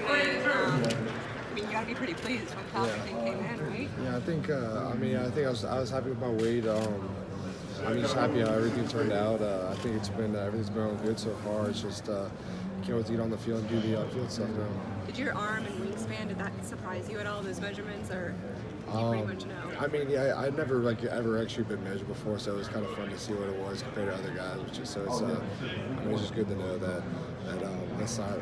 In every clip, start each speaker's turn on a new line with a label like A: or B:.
A: yesterday. I mean, you got to be pretty pleased with how everything came in, right?
B: Yeah, I think I was happy with my weight. I'm just happy how everything turned out. I think everything's been going good so far. It's just can't wait to get on the field and do the field stuff now.
A: Did your arm and wingspan, did that surprise you at all, those measurements, or you pretty much know?
B: I mean, I've never ever actually been measured before, so it was kind of fun to see what it was compared to other guys. It's just good to know that that's not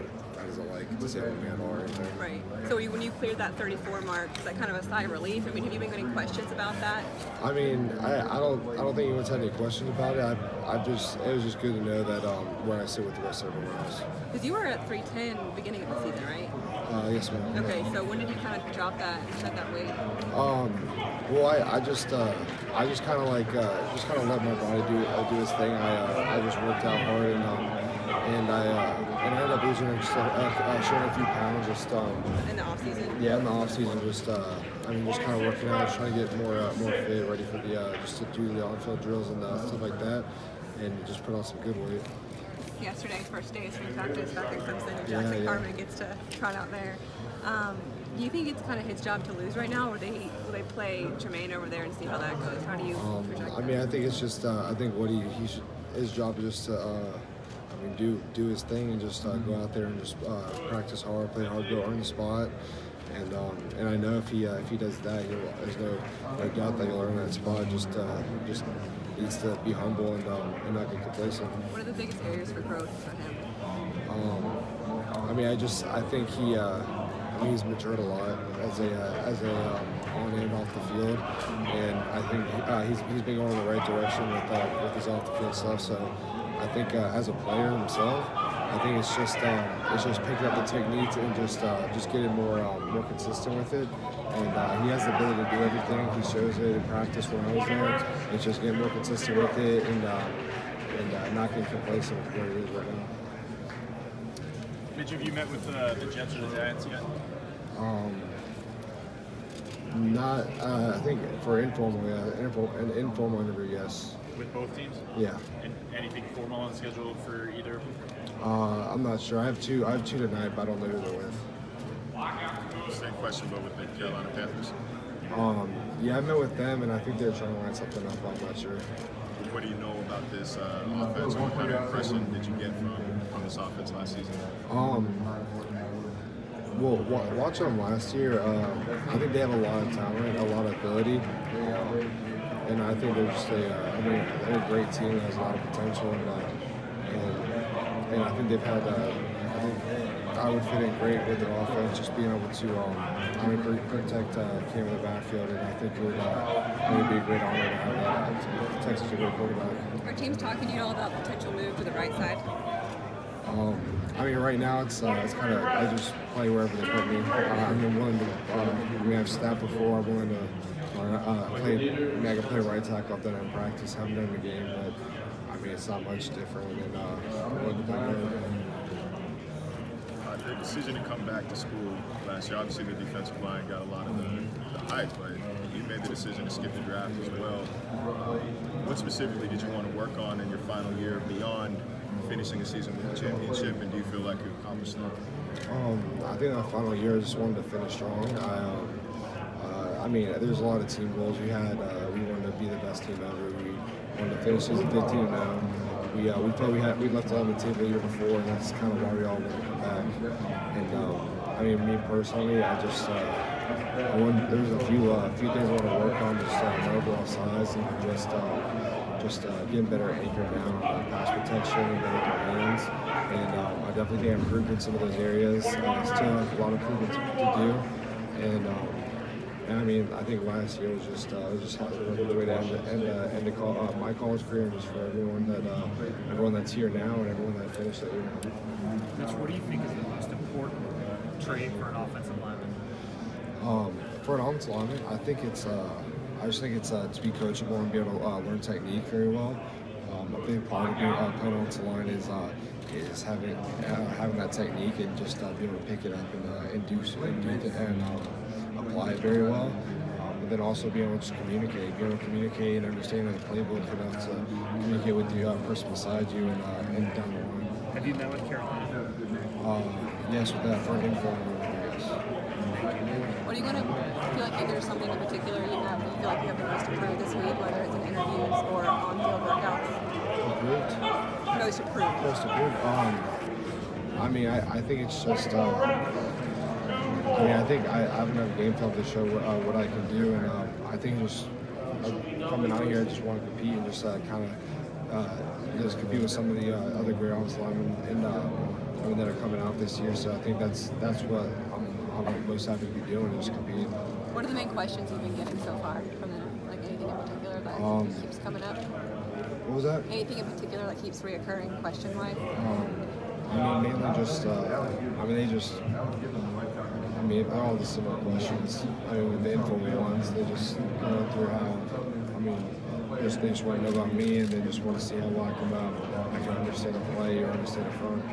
B: like disabled man or anything.
A: Right. So when you cleared that 34 mark, is that kind of a sigh of relief? I mean, have you been getting questions about that?
B: I mean, I don't think anyone's had any questions about it. It was just good to know that where I sit with the rest of everyone else.
A: Because you were at 310 beginning of the season, right?
B: Yes, ma'am.
A: Okay, so when did you kind of drop that and shed that weight?
B: Well, I just kind of let my body do its thing. I just worked out hard and I ended up losing showing a few pounds just
A: in the off season.
B: Yeah, in the off season, just kind of working out, trying to get more fit, ready for the just to do the on-field drills and stuff like that, and just put on some good weight.
A: Yesterday, first day of spring practice back in Clemson, and Jackson Carman gets to trot out there. Do you think it's kind of his job to lose right now, or will they play Tremaine over there and see how that goes? How do you project that?
B: I mean, I think it's just I think what his job is just to do his thing and just go out there and just practice hard, play hard, go earn the spot. And I know if he does that, there's no doubt that he'll earn that spot. Just needs to be humble and not get complacent.
A: What are the biggest areas for growth for him?
B: I think he's matured a lot as a on and off the field, and I think he's been going in the right direction with his off the field stuff. So I think as a player himself, I think it's just picking up the techniques and just getting more consistent with it. And he has the ability to do everything. He shows it in practice when I was there. It's just getting more consistent with it and not getting complacent with where he is right now.
C: Mitch, have you met with the Jets or the Giants yet?
B: Not. I think for informal, an informal interview, yes.
C: With both teams?
B: Yeah.
C: And anything formal on schedule for either of them?
B: I'm not sure. I have two tonight, but I don't know who they're with.
D: Same question, but with the Carolina Panthers.
B: Yeah, I met with them, and I think they're trying to line something up. I'm not sure.
D: What do you know about this offense? What kind of impression did you get from this offense last season?
B: Well, watching them last year, I think they have a lot of talent, a lot of ability, and I think they're just they're a great team that has a lot of potential, and I think they've had. I think I would fit in great with their offense, just being able to protect Cam in the backfield, and I think it would be a great honor to have Texas a great quarterback.
A: Are teams talking to you all about potential move to the right side?
B: Right now it's kind of I just play wherever they put me. I'm willing to. I've snapped before. I'm willing to play. I can play right tackle. I've done it in practice. Haven't done it in the game, but it's not much different than what the
D: The decision to come back to school last year, obviously the defensive line got a lot of the hype, but you made the decision to skip the draft as well. What specifically did you want to work on in your final year beyond finishing the season with a championship, and do you feel like you accomplished that?
B: I think my final year I just wanted to finish strong. There's a lot of team goals. We wanted to be the best team ever. We wanted to finish season 15 now. We thought we left it on the table the year before, and that's kind of why we all want to come back. And me personally, I just there's a few things I want to work on, just my overall size and just getting better anchor down, pass protection, and better with my hands. And I definitely can improve in some of those areas. Still have a lot of improvement to do. And I think last year was just the way to end my college career, and just for everyone that's here now and everyone that finished that year.
C: Mitch, what do you think is the most important trait for an offensive lineman?
B: For an offensive lineman, I just think it's to be coachable and be able to learn technique very well. A big part of being playing on the line is having that technique and just being able to pick it up and apply it very well. But then also being able to communicate and understand the playbook enough to communicate with the person beside you and down the line.
C: Have you met with Carolina?
B: Yes, with that for an informal. Yes.
A: What are you going to feel like there's something in particular you feel like you have the most to prove this week, whether it's in interviews or on-field workouts?
B: Improved.
A: Most improved.
B: Most improved. I mean, I think it's just. I think I have enough game film to show what I can do, and I think just coming out here, I just want to compete and just kind of just compete with some of the other great offensive linemen that are coming out this year. So I think that's what I'm most happy to be doing, is compete.
A: What are the main questions you've been getting so far from them? Like anything in particular that keeps coming up?
B: What was that?
A: Anything in particular that keeps reoccurring question-wise?
B: Mainly just. All the similar questions. With the informal ones, they just go through how. They just want to know about me, and they just want to see how well I can understand the play or understand the front.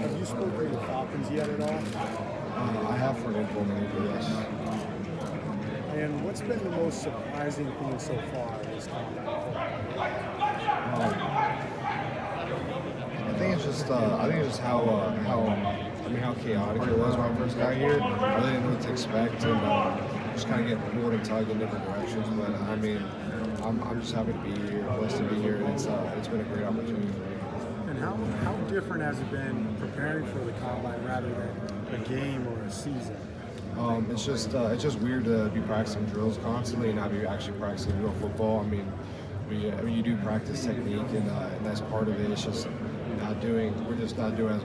E: Have you spoken to the Falcons yet at all?
B: I have for an informal, yes.
E: And what's been the most surprising thing so far this combine?
B: I think it's just how chaotic it was when I first got here. I really didn't know what to expect, and just kind of getting pulled and tugged in different directions. But I'm just happy to be here, blessed to be here, and it's been a great opportunity for me.
E: And how different has it been preparing for the combine rather than a game or a season?
B: It's just weird to be practicing drills constantly and not be actually practicing real football. You do practice technique, and that's part of it. It's just we're just not doing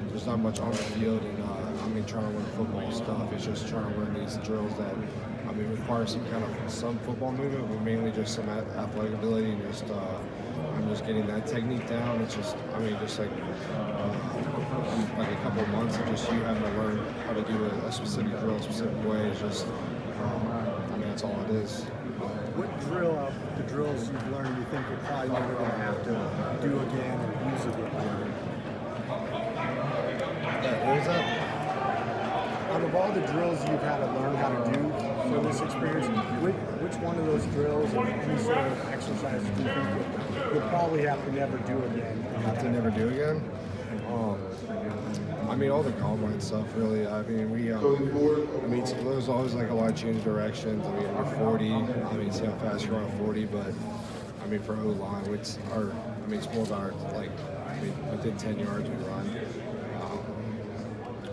B: there's not much on the field, and trying to learn football stuff. It's just trying to learn these drills that require some football movement, but mainly just some athletic ability, and just getting that technique down. It's just like a couple of months of just you having to learn how to do a specific drill a specific way. It's just that's all it is.
E: What drill out the drills you've learned you think you're probably never going to have to do again or use again?
B: What was that?
E: Out of all the drills you've had to learn how to do for this experience, which one of those drills or any sort of exercise do you think you'll probably have to never do again?
B: Have to never do again? All the combine stuff, really. There's always like a lot of change directions. You're 40. See how fast you're on 40, but for O-line, it's more about within 10 yards we run.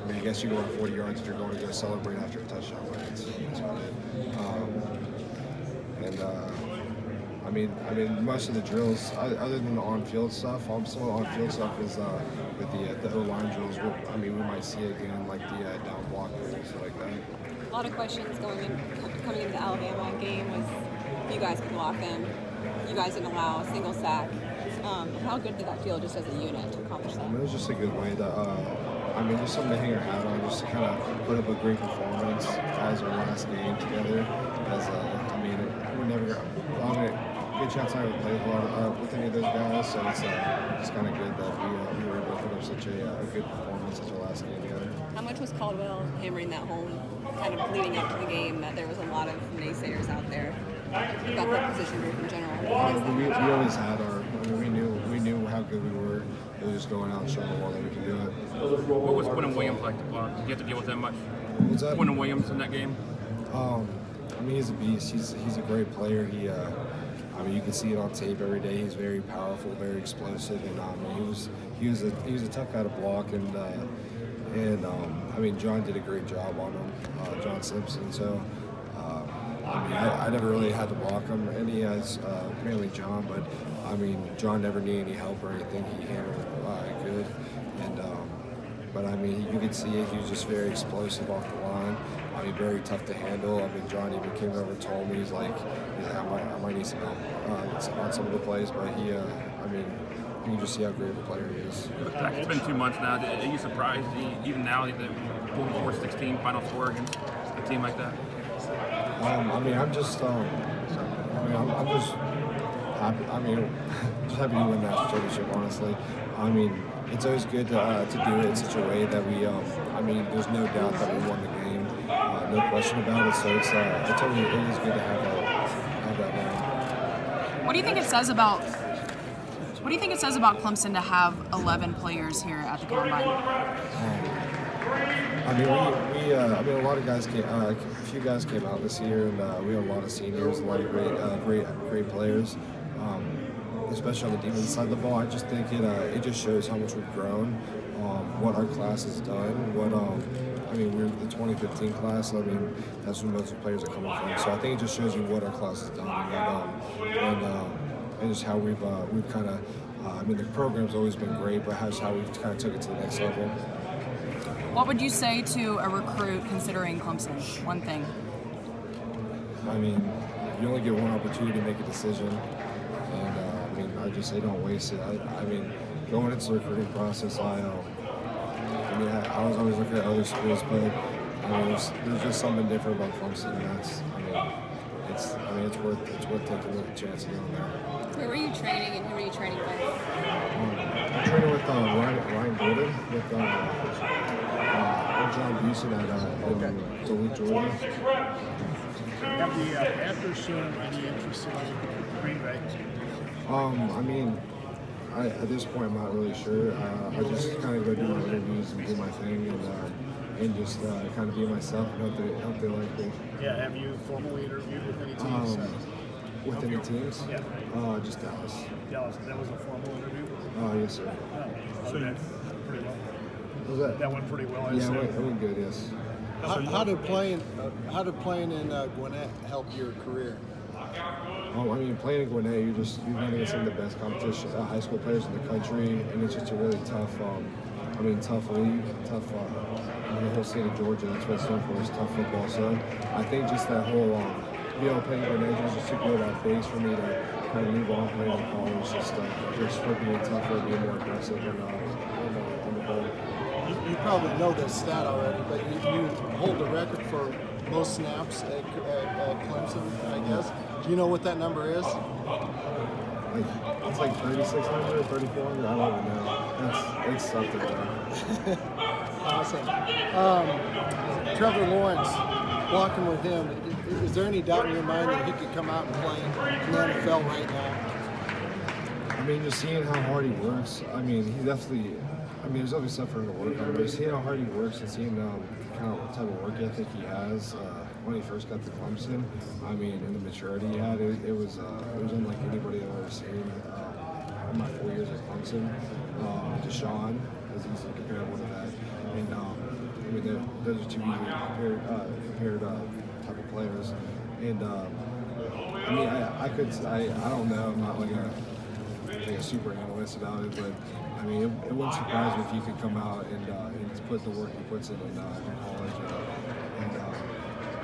B: I guess you go on 40 yards if you're going to go celebrate after a touchdown, but that's about it. Most of the drills, other than the on-field stuff, some of the on-field stuff is with the O-line drills. We might see it again, like the down block drills, like that.
A: A lot of questions coming into the Alabama game was if you guys could block them. You guys didn't allow a single sack. How good did that feel just as a unit to accomplish that?
B: It was just a good way to, just something to hang your hat on, just to kind of put up a great performance as our last game together. We never, good chance I would play with any of those guys, so it's kind of good that we were able to put up such a good performance as our last game together.
A: How much was Caldwell hammering that home, kind of leading up to the game, that there was a lot of naysayers out there about the position group in general?
B: We always had we knew how good we were. It was just going out and showing the wall that we can do it.
C: What was Quinton Williams like to block? Did you have to deal with him much?
B: What's that?
C: Quinton Williams in that game?
B: He's a beast. He's a great player. He, you can see it on tape every day. He's very powerful, very explosive, and he was a tough guy to block. And John did a great job on him, John Simpson. So. I never really had to block him, and he has mainly John, but John never needed any help or anything. He handled it good, and you could see it. He was just very explosive off the line. Very tough to handle. John even came over and told me, I might need some help on some of the plays, but you can just see how great of a player he is.
C: It's been 2 months now. Are you surprised, even now, that 44-16 final score against a team like that?
B: I'm just happy. Just happy to win that championship. Honestly, it's always good to do it in such a way that we. There's no doubt that we won the game, no question about it. So it's. I tell you, it is good to have that now.
F: What do you think it says about What do you think it says about Clemson to have 11 players here at the Combine?
B: I mean, a lot of guys came. A few guys came out this year, and we had a lot of seniors, a lot of great players. Especially on the defensive side of the ball, I just think it just shows how much we've grown, what our class has done. I mean, we're the 2015 class. So, I mean, that's where most of the players are coming from. So I think it just shows you what our class has done, and just how we've kind of. I mean, the program's always been great, but how we've kind of took it to the next level.
F: What would you say to a recruit considering Clemson? One thing.
B: I mean, you only get one opportunity to make a decision, and I mean, I just say don't waste it. I mean, going into the recruiting process, I was always looking at other schools, but I mean, there's just something different about Clemson, and that's, it's worth taking a chance on there.
A: Where were you training, and who were you training with?
B: I'm training with Ryan Golden, with John Houston at Duluth, Georgia.
G: Have the Panthers shown any interest in Green Bay?
B: I mean, at this point, I'm not really sure. I just kind of go do my interviews and do my thing, and just kind of be myself and hope they like me.
G: Yeah. Have you formally interviewed with any teams?
B: With any teams?
G: Yeah.
B: Just Dallas.
G: Dallas. That was a formal interview.
B: Yes, sir.
G: So that pretty well.
B: What was that?
G: That went pretty well.
B: Yeah, it went good. Yes.
H: How did playing in Gwinnett help your career?
B: I mean, playing in Gwinnett, you're running against some of the best competition, high school players in the country, and it's just a really tough league, the whole state of Georgia. That's what it's known for, is tough football. So I think just that whole be able to play in Gwinnett was just a good base for me to kind of move on playing in college, just for being tougher, being more aggressive on the ball.
H: You probably know this stat already, but you hold the record for most snaps at Clemson, I guess. Do you know what that number is?
B: It's like 3,600, 3,400. I don't even know. It's something there.
H: Awesome. Trevor Lawrence, walking with him, is there any doubt in your mind that he could come out and play in the NFL right now?
B: I mean, just seeing how hard he works. I mean, he definitely. I mean, there's always stuff for him to work on, but seeing how hard he works and seeing kind of what type of work ethic he has when he first got to Clemson, I mean, and the maturity he had, it was unlike anybody I've ever seen in my 4 years at Clemson. Deshaun is easily comparable to that, and I mean, those are two easily compared type of players. And I mean, I don't know, I'm not like a super analyst about it, but I mean, it wouldn't surprise me if he could come out and put the work he puts in college and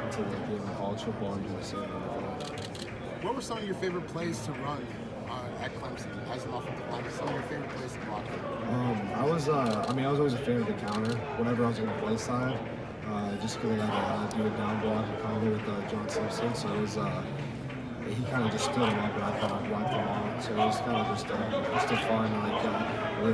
B: into the game of college football and do the same.
I: What were some of your favorite plays to run at Clemson as an offensive lineman? Some of your favorite plays to block?
B: I was always a fan of the counter whenever I was on the play side, just because I got to do a down block and combo with John Simpson. So it was. He kind of just stood him up, and I thought I'd wipe him out. So it was kind of just a fun, we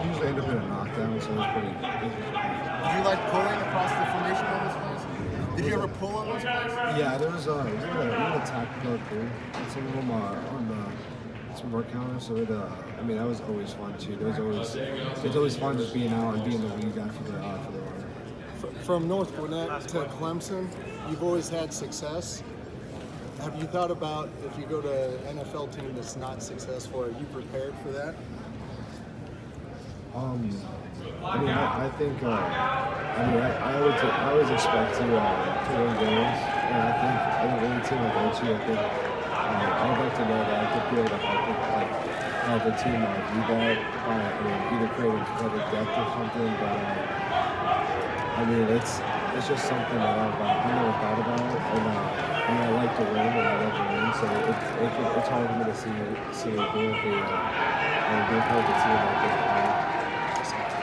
B: usually end up in a knockdown, so it was pretty.
I: Did you like pulling across the formation on those plays? Did you ever pull on those plays?
B: Yeah, there was we had a tactical pull on some of them on some of our counters. So that was always fun too. It's always fun just being out and being the lead guy for the runner.
H: From North Gwinnett to Clemson, you've always had success. Have you thought about if you go to an NFL team that's not successful, are you prepared for that?
B: I mean, I think I always expect to win games, and I think any team I go to, I think I'd like to know that I could be able to help the team do that by either creating better depth or something. But I mean, it's just something that I've never thought about, and I like to win, and I love to win, so it's hard for me to see it being part of the team like this.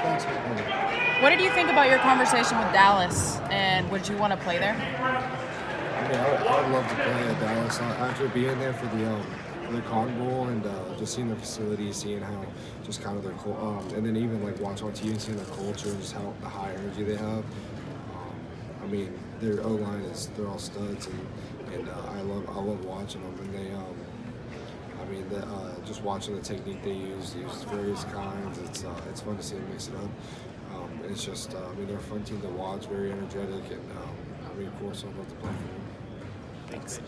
H: Thanks, man.
F: What did you think about your conversation with Dallas, and would you want to play there?
B: I mean, I would love to play at Dallas. After being there for the Cotton Bowl and just seeing the facility, seeing how just kind of their and then even like watching on TV and seeing their culture and just how the high energy they have. I mean, their O-line they're all studs, and I love watching them, and they, I mean, just watching the technique they use various kinds. It's fun to see them mix it up. It's just, I mean, they're a fun team to watch, very energetic, and I mean, of course, I'd love to play for them.
J: Thanks.